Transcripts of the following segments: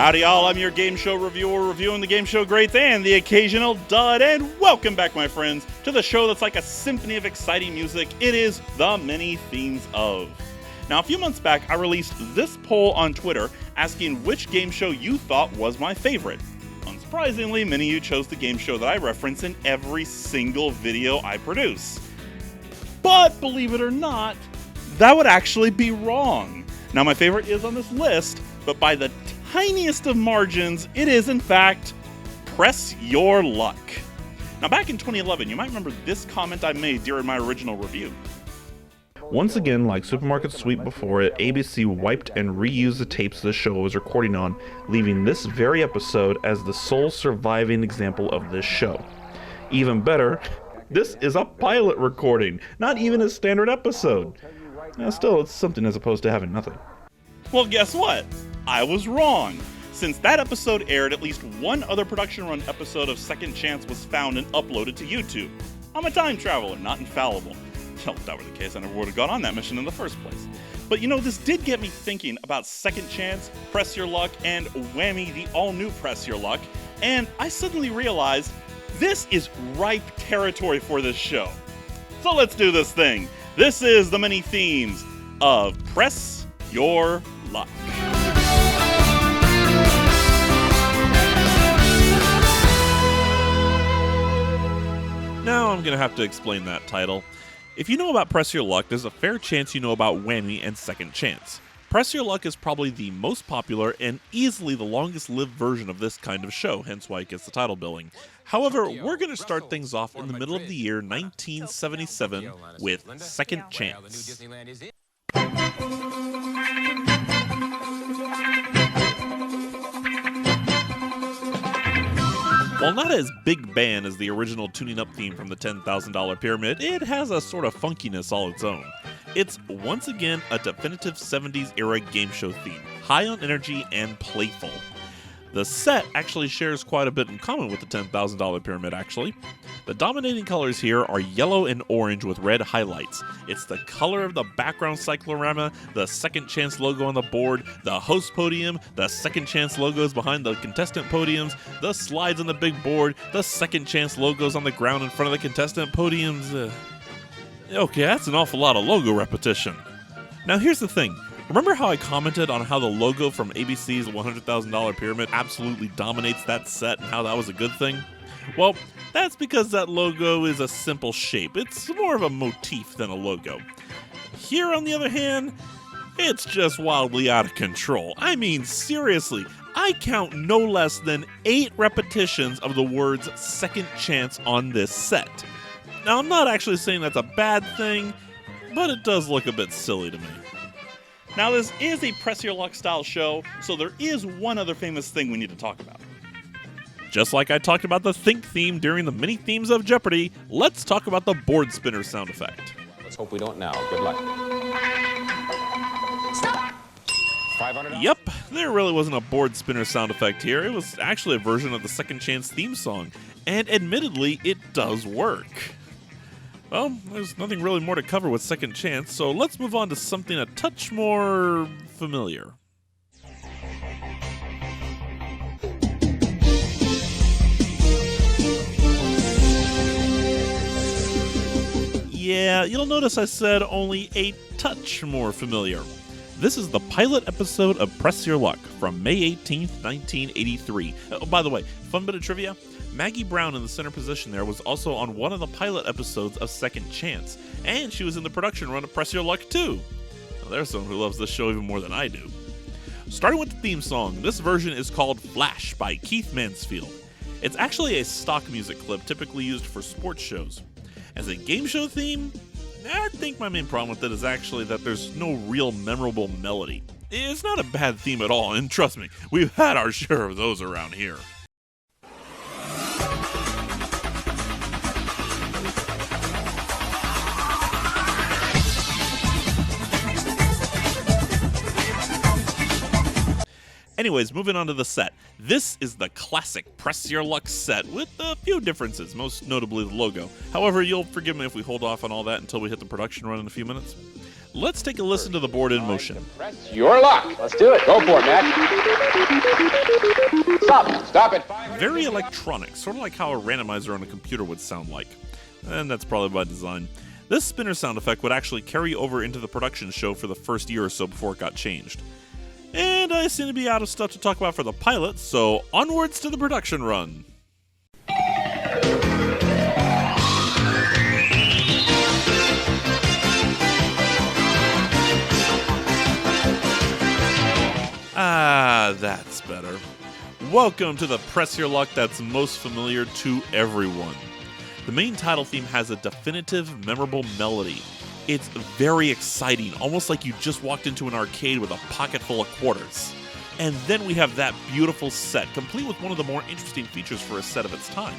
Howdy y'all, I'm your game show reviewer reviewing the game show greats and the occasional dud, and welcome back my friends to the show that's like a symphony of exciting music. It is The Many Themes Of. Now a few months back I released this poll on Twitter asking which game show you thought was my favorite. Unsurprisingly, many of you chose the game show that I reference in every single video I produce. But believe it or not, that would actually be wrong. Now my favorite is on this list, but by the tiniest of margins, it is in fact Press Your Luck. Now back in 2011, you might remember this comment I made during my original review. Once again, like Supermarket Sweep before it, ABC wiped and reused the tapes the show was recording on, leaving this very episode as the sole surviving example of this show. Even better, this is a pilot recording, not even a standard episode. Now still, it's something as opposed to having nothing. Well, guess what? I was wrong. Since that episode aired, at least one other production run episode of Second Chance was found and uploaded to YouTube. I'm a time traveler, not infallible. Well, if that were the case, I never would have gone on that mission in the first place. But you know, this did get me thinking about Second Chance, Press Your Luck, and Whammy, the all-new Press Your Luck, and I suddenly realized this is ripe territory for this show. So let's do this thing. This is the many themes of Press Your Luck. Now I'm gonna have to explain that title. If you know about Press Your Luck, there's a fair chance you know about Whammy and Second Chance. Press Your Luck is probably the most popular and easily the longest lived version of this kind of show, hence why it gets the title billing. However, we're going to start things off in the middle of the year 1977 with Second Chance. While not as big band as the original Tuning Up theme from the $10,000 Pyramid, it has a sort of funkiness all its own. It's once again a definitive 70s era game show theme, high on energy and playful. The set actually shares quite a bit in common with the $10,000 Pyramid actually. The dominating colors here are yellow and orange with red highlights. It's the color of the background cyclorama, the Second Chance logo on the board, the host podium, the Second Chance logos behind the contestant podiums, the slides on the big board, the Second Chance logos on the ground in front of the contestant podiums. Okay, that's an awful lot of logo repetition. Now here's the thing. Remember how I commented on how the logo from ABC's $100,000 Pyramid absolutely dominates that set and how that was a good thing? Well, that's because that logo is a simple shape. It's more of a motif than a logo. Here, on the other hand, it's just wildly out of control. I mean, seriously, I count no less than 8 repetitions of the words Second Chance on this set. Now, I'm not actually saying that's a bad thing, but it does look a bit silly to me. Now this is a Press Your Luck style show, so there is one other famous thing we need to talk about. Just like I talked about the Think theme during the mini themes of Jeopardy, let's talk about the board spinner sound effect. Let's hope we don't now. Good luck. $500. Yep, there really wasn't a board spinner sound effect here. It was actually a version of the Second Chance theme song, and admittedly, it does work. Well, there's nothing really more to cover with Second Chance, so let's move on to something a touch more familiar. Yeah, you'll notice I said only a touch more familiar. This is the pilot episode of Press Your Luck from May 18th, 1983. Oh, by the way, fun bit of trivia. Maggie Brown in the center position there was also on one of the pilot episodes of Second Chance, and she was in the production run of Press Your Luck too. Now, there's someone who loves this show even more than I do. Starting with the theme song, this version is called Flash by Keith Mansfield. It's actually a stock music clip typically used for sports shows. As a game show theme, I think my main problem with it is actually that there's no real memorable melody. It's not a bad theme at all, and trust me, we've had our share of those around here. Anyways, moving on to the set. This is the classic Press Your Luck set with a few differences, most notably the logo. However, you'll forgive me if we hold off on all that until we hit the production run in a few minutes. Let's take a listen to the board in motion. Press your luck. Let's do it. Go for it, Matt. Stop. Stop it. Very electronic, sort of like how a randomizer on a computer would sound like. And that's probably by design. This spinner sound effect would actually carry over into the production show for the first year or so before it got changed. And I seem to be out of stuff to talk about for the pilot, so onwards to the production run. Ah, that's better. Welcome to the Press Your Luck that's most familiar to everyone. The main title theme has a definitive, memorable melody. It's very exciting, almost like you just walked into an arcade with a pocket full of quarters. And then we have that beautiful set, complete with one of the more interesting features for a set of its time.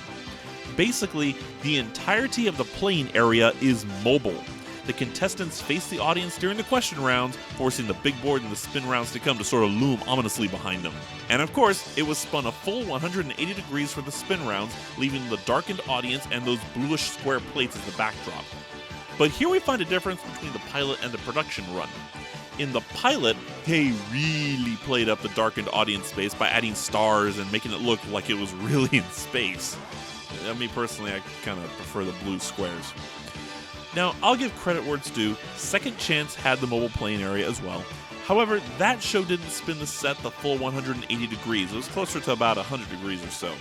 Basically, the entirety of the playing area is mobile. The contestants face the audience during the question rounds, forcing the big board and the spin rounds to come to sort of loom ominously behind them. And of course, it was spun a full 180 degrees for the spin rounds, leaving the darkened audience and those bluish square plates as the backdrop. But here we find a difference between the pilot and the production run. In the pilot, they really played up the darkened audience space by adding stars and making it look like it was really in space. Me personally, I kind of prefer the blue squares. Now, I'll give credit where it's due, Second Chance had the mobile playing area as well. However, that show didn't spin the set the full 180 degrees, it was closer to about 100 degrees or so.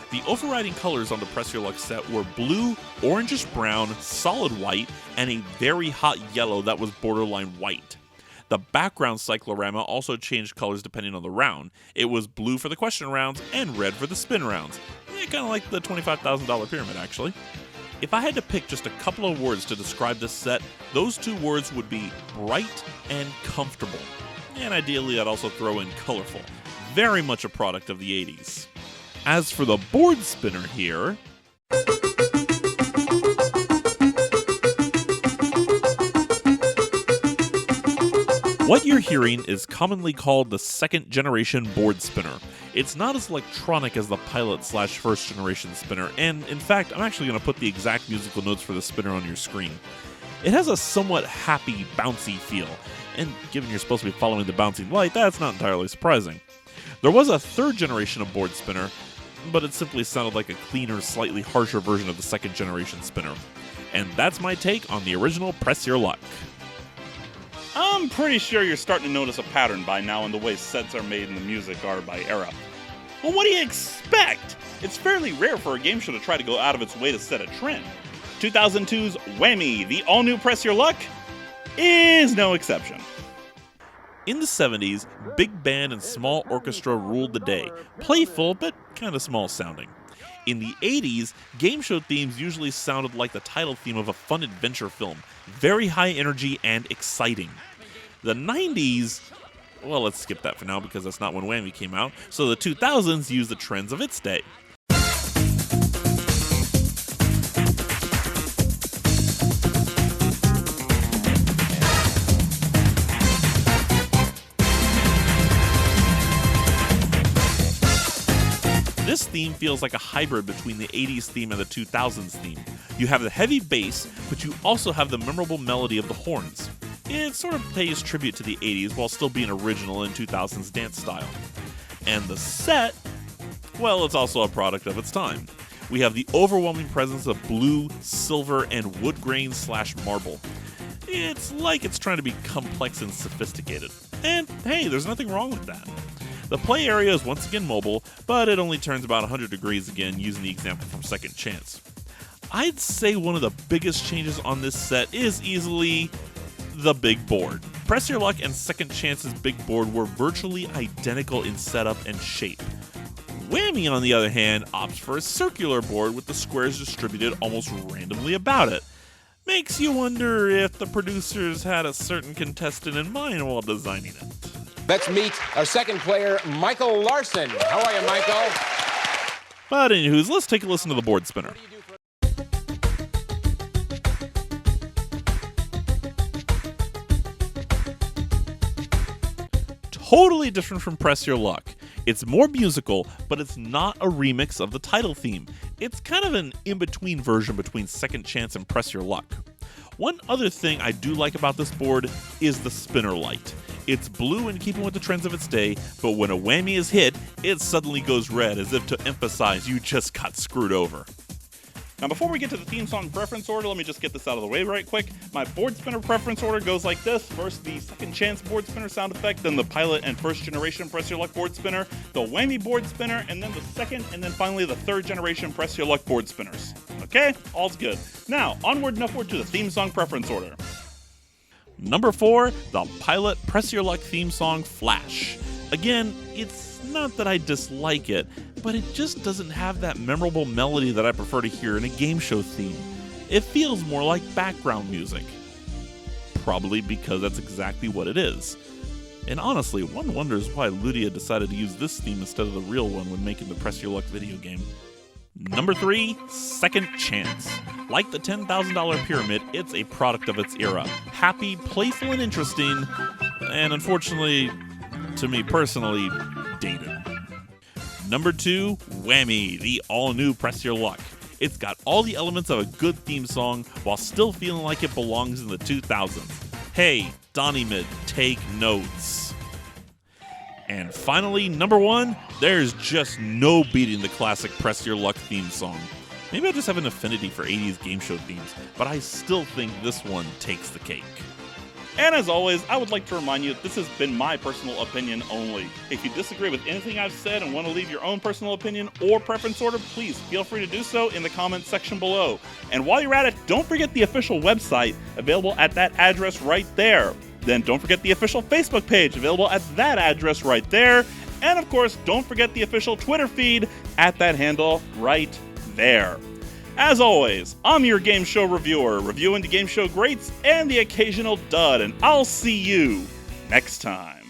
The overriding colors on the Press Your Luck set were blue, orangish brown, solid white, and a very hot yellow that was borderline white. The background cyclorama also changed colors depending on the round. It was blue for the question rounds and red for the spin rounds. Kind of like the $25,000 pyramid, actually. If I had to pick just a couple of words to describe this set, those two words would be bright and comfortable. And ideally, I'd also throw in colorful. Very much a product of the 80s. As for the board spinner here, what you're hearing is commonly called the second generation board spinner. It's not as electronic as the pilot/first generation spinner, and in fact, I'm actually going to put the exact musical notes for the spinner on your screen. It has a somewhat happy, bouncy feel, and given you're supposed to be following the bouncing light, that's not entirely surprising. There was a third generation of board spinner, but it simply sounded like a cleaner, slightly harsher version of the second generation spinner. And that's my take on the original Press Your Luck. I'm pretty sure you're starting to notice a pattern by now in the way sets are made and the music are by era. Well, what do you expect? It's fairly rare for a game show to try to go out of its way to set a trend. 2002's Whammy, the all-new Press Your Luck, is no exception. In the 70s, big band and small orchestra ruled the day, playful but kind of small sounding. In the 80s, game show themes usually sounded like the title theme of a fun adventure film, very high energy and exciting. The 90s, well, let's skip that for now because that's not when Whammy came out, so the 2000s used the trends of its day. This theme feels like a hybrid between the 80s theme and the 2000s theme. You have the heavy bass, but you also have the memorable melody of the horns. It sort of pays tribute to the 80s while still being original in 2000s dance style. And the set, well, it's also a product of its time. We have the overwhelming presence of blue, silver, and wood grain/marble. It's like it's trying to be complex and sophisticated. And hey, there's nothing wrong with that. The play area is once again mobile, but it only turns about 100 degrees again using the example from Second Chance. I'd say one of the biggest changes on this set is easily the big board. Press Your Luck and Second Chance's big board were virtually identical in setup and shape. Whammy, on the other hand, opts for a circular board with the squares distributed almost randomly about it. Makes you wonder if the producers had a certain contestant in mind while designing it. Let's meet our second player, Michael Larson. How are you, Michael? But anywho's, let's take a listen to the board spinner. Totally different from Press Your Luck. It's more musical, but it's not a remix of the title theme. It's kind of an in-between version between Second Chance and Press Your Luck. One other thing I do like about this board is the spinner light. It's blue in keeping with the trends of its day, but when a whammy is hit, it suddenly goes red as if to emphasize you just got screwed over. Now before we get to the theme song preference order, let me just get this out of the way right quick. My board spinner preference order goes like this. First, the second chance board spinner sound effect, then the pilot and first generation press your luck board spinner, the whammy board spinner, and then the second, and then finally the third generation press your luck board spinners. Okay, all's good. Now, onward and upward to the theme song preference order. Number 4, the Pilot Press Your Luck theme song Flash. Again, it's not that I dislike it, but it just doesn't have that memorable melody that I prefer to hear in a game show theme. It feels more like background music. Probably because that's exactly what it is. And honestly, one wonders why Ludia decided to use this theme instead of the real one when making the Press Your Luck video game. Number 3, Second Chance. Like the $10,000 Pyramid, it's a product of its era. Happy, playful, and interesting, and unfortunately, to me personally, dated. Number 2, Whammy, the all-new Press Your Luck. It's got all the elements of a good theme song while still feeling like it belongs in the 2000s. Hey, Donny-Mid, take notes. And finally, number 1, there's just no beating the classic Press Your Luck theme song. Maybe I just have an affinity for 80s game show themes, but I still think this one takes the cake. And as always, I would like to remind you that this has been my personal opinion only. If you disagree with anything I've said and want to leave your own personal opinion or preference order, please feel free to do so in the comments section below. And while you're at it, don't forget the official website available at that address right there. Then don't forget the official Facebook page available at that address right there. And of course, don't forget the official Twitter feed at that handle right there. As always, I'm your game show reviewer, reviewing the game show greats and the occasional dud, and I'll see you next time.